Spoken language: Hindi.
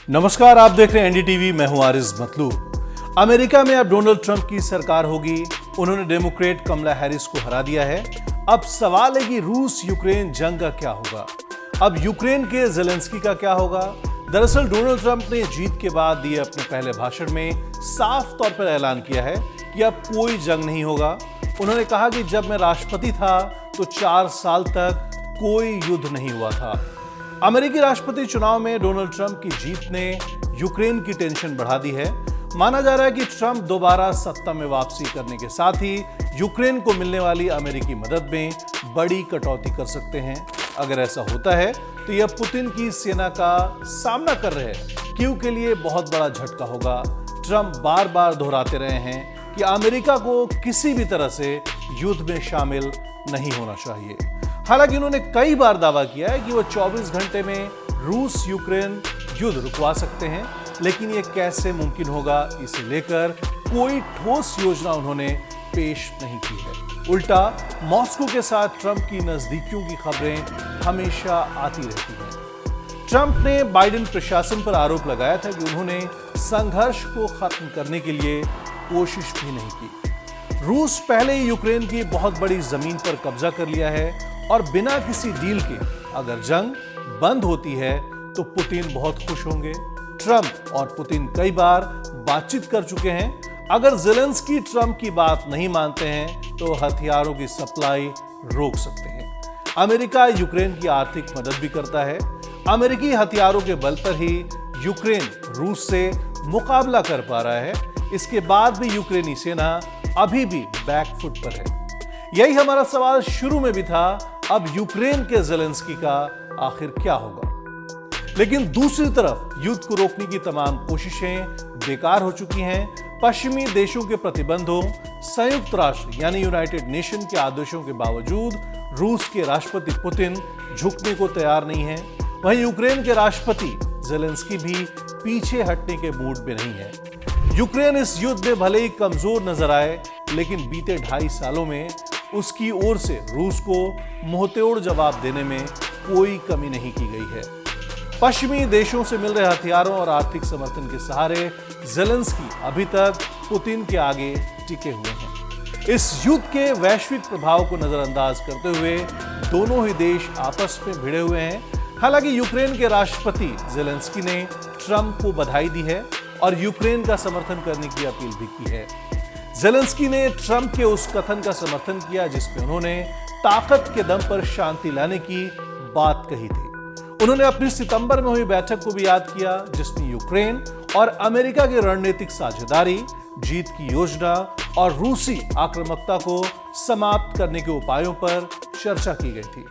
नमस्कार, आप देख रहे हैं एनडीटीवी। मैं हूं आरिज मतलूब। अमेरिका में अब डोनाल्ड ट्रंप की सरकार होगी। उन्होंने डेमोक्रेट कमला हैरिस को हरा दिया है। अब सवाल है कि रूस यूक्रेन जंग का क्या होगा। अब यूक्रेन के ज़ेलेंस्की का क्या होगा। दरअसल डोनाल्ड ट्रंप ने जीत के बाद दिए अपने पहले भाषण में साफ तौर पर ऐलान किया है कि अब कोई जंग नहीं होगा। उन्होंने कहा कि जब मैं राष्ट्रपति था तो 4 साल तक कोई युद्ध नहीं हुआ था। अमेरिकी राष्ट्रपति चुनाव में डोनाल्ड ट्रंप की जीत ने यूक्रेन की टेंशन बढ़ा दी है। माना जा रहा है कि ट्रंप दोबारा सत्ता में वापसी करने के साथ ही यूक्रेन को मिलने वाली अमेरिकी मदद में बड़ी कटौती कर सकते हैं। अगर ऐसा होता है तो यह पुतिन की सेना का सामना कर रहे कीव के लिए बहुत बड़ा झटका होगा। ट्रंप बार बार दोहराते रहे हैं कि अमेरिका को किसी भी तरह से युद्ध में शामिल नहीं होना चाहिए। हालांकि उन्होंने कई बार दावा किया है कि वो 24 घंटे में रूस यूक्रेन युद्ध रुकवा सकते हैं, लेकिन ये कैसे मुमकिन होगा, इसे लेकर कोई ठोस योजना उन्होंने पेश नहीं की है। उल्टा मॉस्को के साथ ट्रंप की नजदीकियों की खबरें हमेशा आती रहती हैं। ट्रंप ने बाइडेन प्रशासन पर आरोप लगाया था कि उन्होंने संघर्ष को खत्म करने के लिए कोशिश भी नहीं की। रूस पहले ही यूक्रेन की बहुत बड़ी जमीन पर कब्जा कर लिया है और बिना किसी डील के अगर जंग बंद होती है तो पुतिन बहुत खुश होंगे। ट्रंप और पुतिन कई बार बातचीत कर चुके हैं। अगर ज़ेलेंस्की ट्रंप की बात नहीं मानते हैं तो हथियारों की सप्लाई रोक सकते हैं। अमेरिका यूक्रेन की आर्थिक मदद भी करता है। अमेरिकी हथियारों के बल पर ही यूक्रेन रूस से मुकाबला कर पा रहा है। इसके बाद भी यूक्रेनी सेना अभी भी बैकफुट पर है। यही हमारा सवाल शुरू में भी था। अब यूक्रेन के ज़ेलेंस्की का आखिर क्या होगा। लेकिन दूसरी तरफ युद्ध को रोकने की तमाम कोशिशें बेकार हो चुकी हैं। पश्चिमी देशों के प्रतिबंधों, संयुक्त राष्ट्र यानी यूनाइटेड नेशन के आदेशों के बावजूद रूस के राष्ट्रपति पुतिन झुकने को तैयार नहीं है। वहीं यूक्रेन के राष्ट्रपति ज़ेलेंस्की भी पीछे हटने के मूड में नहीं है। यूक्रेन इस युद्ध में भले ही कमजोर नजर आए, लेकिन बीते 2.5 सालों में उसकी ओर से रूस को मुंहतोड़ जवाब देने में कोई कमी नहीं की गई है। पश्चिमी देशों से मिल रहे हथियारों और आर्थिक समर्थन के सहारे ज़ेलेंस्की अभी तक पुतिन के आगे टिके हुए हैं। इस युद्ध के वैश्विक प्रभाव को नजरअंदाज करते हुए दोनों ही देश आपस में भिड़े हुए हैं। हालांकि यूक्रेन के राष्ट्रपति ज़ेलेंस्की ने ट्रंप को बधाई दी है और यूक्रेन का समर्थन करने की अपील भी की है। ज़ेलेंस्की ने ट्रंप के उस कथन का समर्थन किया जिसमें उन्होंने ताकत के दम पर शांति लाने की बात कही थी। उन्होंने अपनी सितंबर में हुई बैठक को भी याद किया जिसमें यूक्रेन और अमेरिका की रणनीतिक साझेदारी, जीत की योजना और रूसी आक्रामकता को समाप्त करने के उपायों पर चर्चा की गई थी।